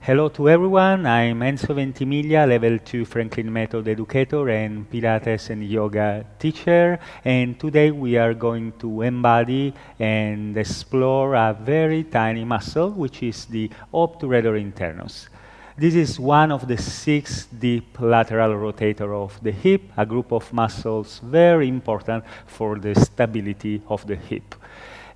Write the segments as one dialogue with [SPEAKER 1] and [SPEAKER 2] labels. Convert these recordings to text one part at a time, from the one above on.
[SPEAKER 1] Hello to everyone, I'm Enzo Ventimiglia, Level 2 Franklin Method educator and Pilates and yoga teacher, and today we are going to embody and explore a very tiny muscle, which is the obturator internus. This is one of the 6 deep lateral rotator of the hip, a group of muscles very important for the stability of the hip.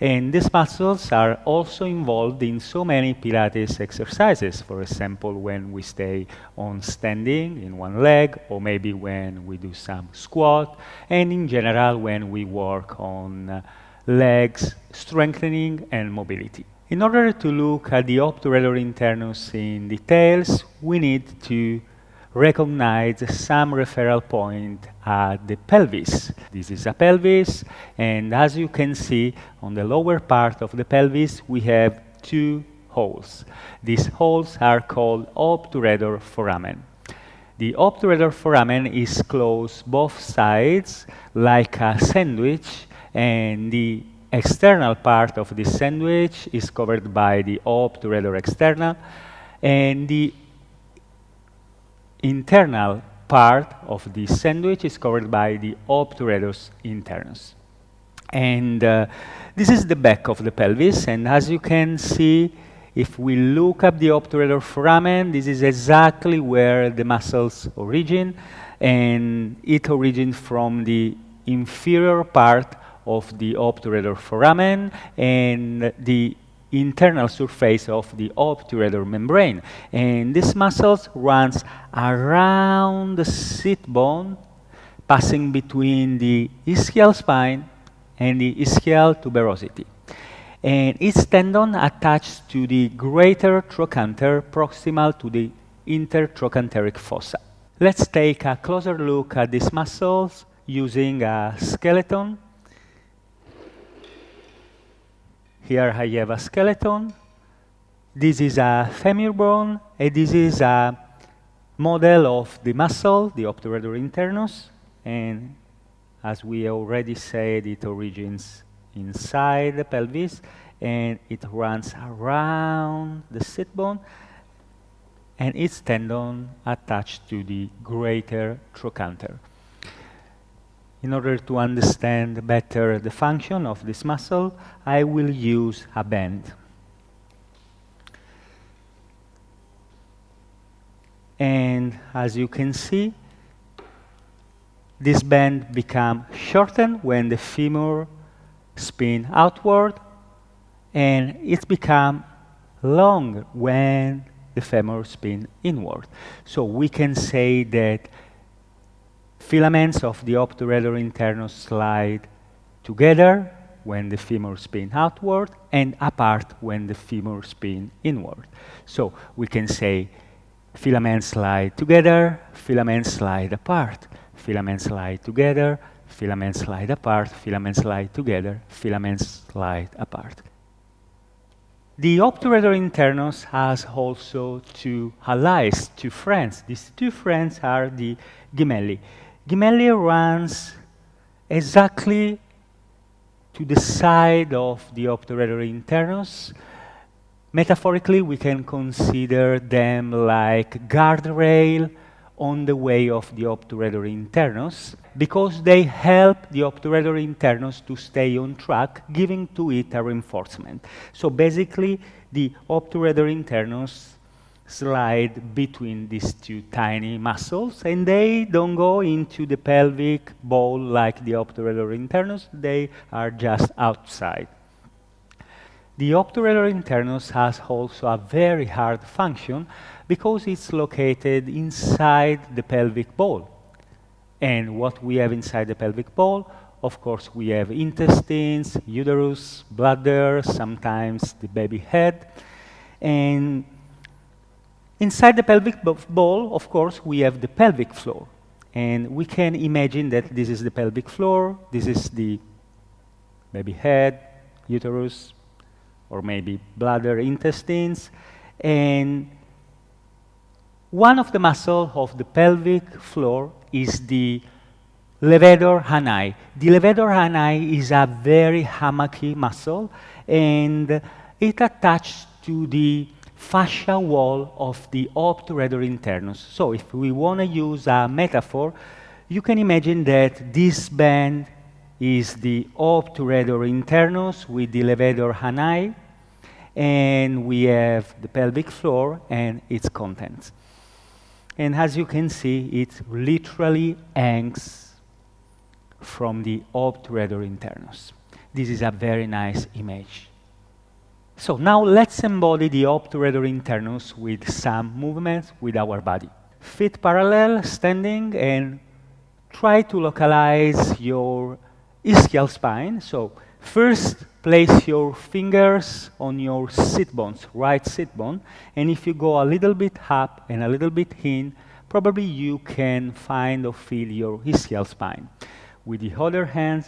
[SPEAKER 1] And these muscles are also involved in so many Pilates exercises. For example, when we stay on standing in one leg, or maybe when we do some squat, and in general when we work on legs strengthening and mobility. In order to look at the obturator internus in details, we need to recognize some referral point at the pelvis. This is a pelvis, and as you can see on the lower part of the pelvis we have 2 holes. These holes are called obturator foramen. The obturator foramen is closed both sides like a sandwich, and the external part of the sandwich is covered by the obturator externa, and the internal part of the sandwich is covered by the obturator internus. And this is the back of the pelvis, and as you can see, if we look up the obturator foramen, this is exactly where the muscles origin, and it origins from the inferior part of the obturator foramen and the internal surface of the obturator membrane. And this muscle runs around the sit bone, passing between the ischial spine and the ischial tuberosity. And its tendon attached to the greater trochanter proximal to the intertrochanteric fossa. Let's take a closer look at these muscles using a skeleton. Here I have a skeleton. This is a femur bone, and this is a model of the muscle, the obturator internus. And as we already said, it origins inside the pelvis, and it runs around the sit bone, and its tendon attached to the greater trochanter. In order to understand better the function of this muscle, I will use a band. And as you can see, this band becomes shortened when the femur spins outward, and it becomes long when the femur spins inward. So we can say that filaments of the obturator internus slide together when the femur spins outward and apart when the femur spins inward. So we can say filaments slide together, filaments slide apart, filaments slide together, filaments slide apart, filaments slide together, filaments slide apart. The obturator internus has also 2 allies, 2 friends. These 2 friends are the Gemelli. Gemelli runs exactly to the side of the obturator internus. Metaphorically, we can consider them like guardrail on the way of the obturator internus, because they help the obturator internus to stay on track, giving to it a reinforcement. So basically, the obturator internus slide between these 2 tiny muscles, and they don't go into the pelvic bowl like the obturator internus, they are just outside. The obturator internus has also a very hard function because it's located inside the pelvic bowl. And what we have inside the pelvic bowl, of course, we have intestines, uterus, bladder, sometimes the baby head. And inside the pelvic bowl, of course, we have the pelvic floor. And we can imagine that this is the pelvic floor, this is the baby head, uterus, or maybe bladder, intestines. And one of the muscles of the pelvic floor is the levator ani. The levator ani is a very hammocky muscle, and it attached to the fascia wall of the obturator internus. So if we want to use a metaphor, you can imagine that this band is the obturator internus with the levator ani, and we have the pelvic floor and its contents. And as you can see, it literally hangs from the obturator internus. This is a very nice image. So now let's embody the obturator internus with some movements with our body. Feet parallel, standing, and try to localize your ischial spine. So first, place your fingers on your sit bones, right sit bone, and if you go a little bit up and a little bit in, probably you can find or feel your ischial spine. With the other hand,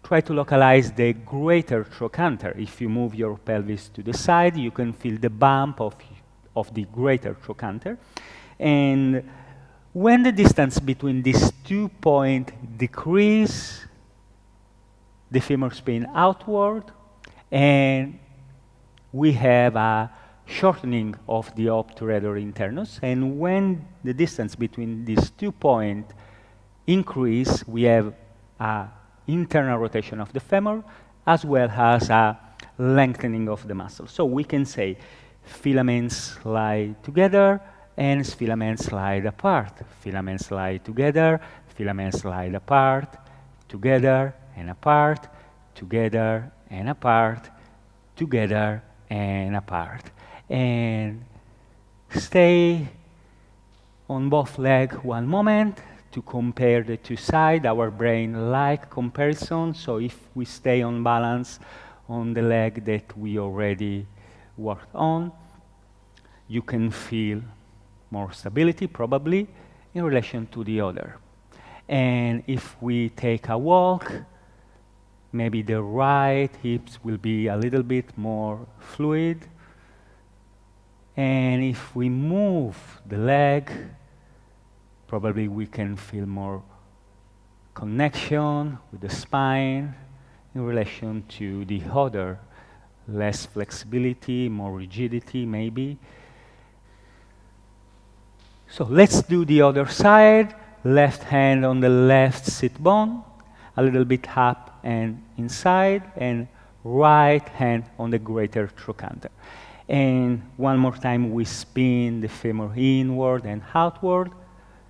[SPEAKER 1] try to localize the greater trochanter. If you move your pelvis to the side, you can feel the bump of the greater trochanter. And when the distance between these 2 points decrease, the femur spin outward, and we have a shortening of the obturator internus. And when the distance between these 2 points increase, we have a internal rotation of the femur, as well as a lengthening of the muscle. So we can say filaments slide together and filaments slide apart. Filaments slide together, filaments slide apart, together and apart, together and apart, together and apart. And stay on both legs one moment to compare the two sides. Our brain like comparison, so if we stay on balance on the leg that we already worked on, you can feel more stability probably in relation to the other. And if we take a walk, maybe the right hips will be a little bit more fluid. And if we move the leg, probably we can feel more connection with the spine in relation to the other, less flexibility, more rigidity maybe. So let's do the other side. Left hand on the left sit bone, a little bit up and inside, and right hand on the greater trochanter. And one more time, we spin the femur inward and outward.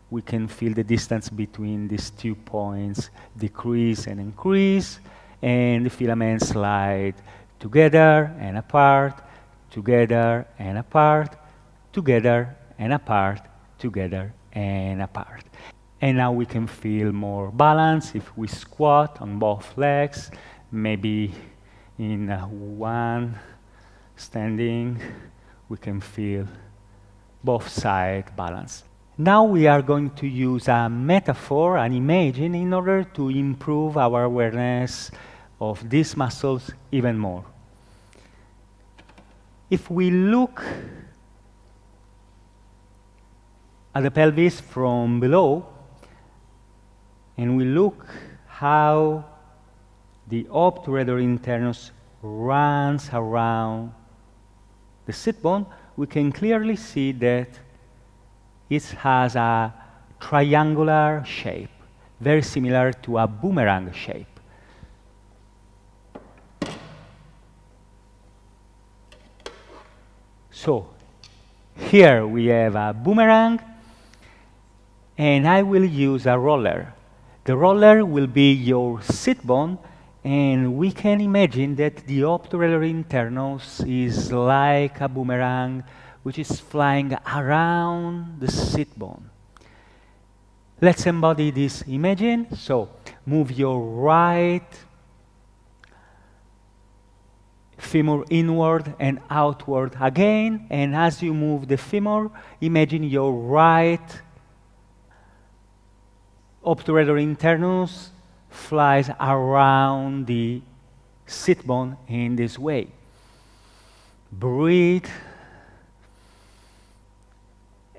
[SPEAKER 1] We can feel the distance between these 2 points decrease and increase, and the filaments slide together and apart, together and apart, together and apart, together and apart. And now we can feel more balance if we squat on both legs, maybe in one standing, we can feel both sides balance. Now we are going to use a metaphor, an imaging, in order to improve our awareness of these muscles even more. If we look at the pelvis from below, and we look how the obturator internus runs around the sit bone, we can clearly see that it has a triangular shape, very similar to a boomerang shape. So here we have a boomerang, and I will use a roller. The roller will be your sit bone, and we can imagine that the obturator internus is like a boomerang which is flying around the sit bone. Let's embody this imaging. So move your right femur inward and outward again, and as you move the femur, imagine your right obturator internus flies around the sit bone in this way. Breathe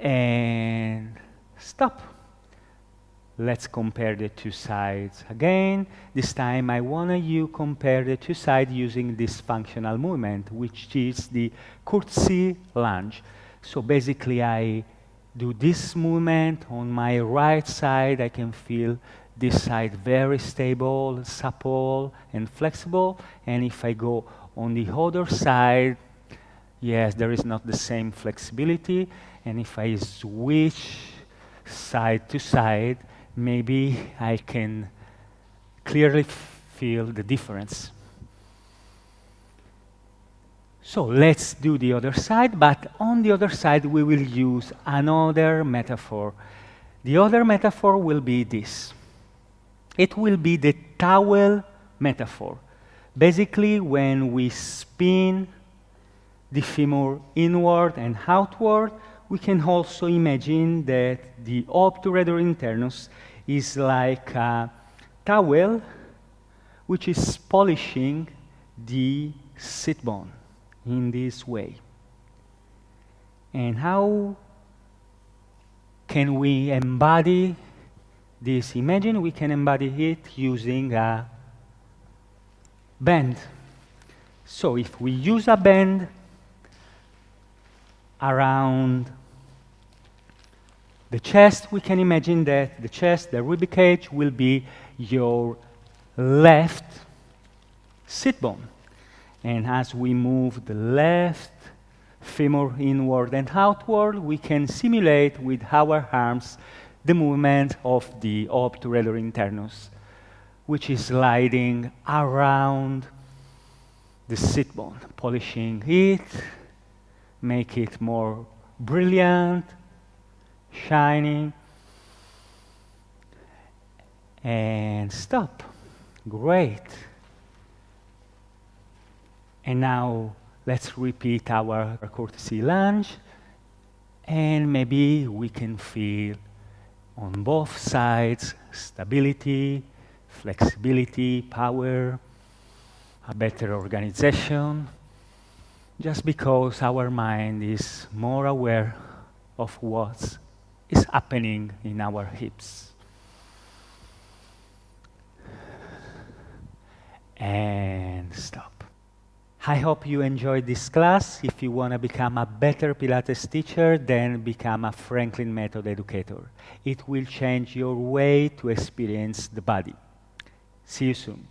[SPEAKER 1] and stop. Let's compare the two sides again. This time I want you compare the two sides using this functional movement, which is the courtesy lunge. So basically I do this movement on my right side. I can feel this side very stable, supple, and flexible. And if I go on the other side, yes, there is not the same flexibility. And if I switch side to side, maybe I can clearly feel the difference. So let's do the other side, but on the other side we will use another metaphor. The other metaphor will be this. It will be the towel metaphor. Basically, when we spin the femur inward and outward, we can also imagine that the obturator internus is like a towel which is polishing the sit bone in this way. And how can we embody this? Imagine we can embody it using a band. So if we use a band around the chest, we can imagine that the chest, the rib cage, will be your left sit bone. And as we move the left femur inward and outward, we can simulate with our arms the movement of the obturator internus, which is sliding around the sit bone, polishing it, make it more brilliant, shining, and stop. Great. And now let's repeat our courtesy lunge, and maybe we can feel on both sides stability, flexibility, power, a better organization, just because our mind is more aware of what is happening in our hips. And stop. I hope you enjoyed this class. If you want to become a better Pilates teacher, then become a Franklin Method educator. It will change your way to experience the body. See you soon.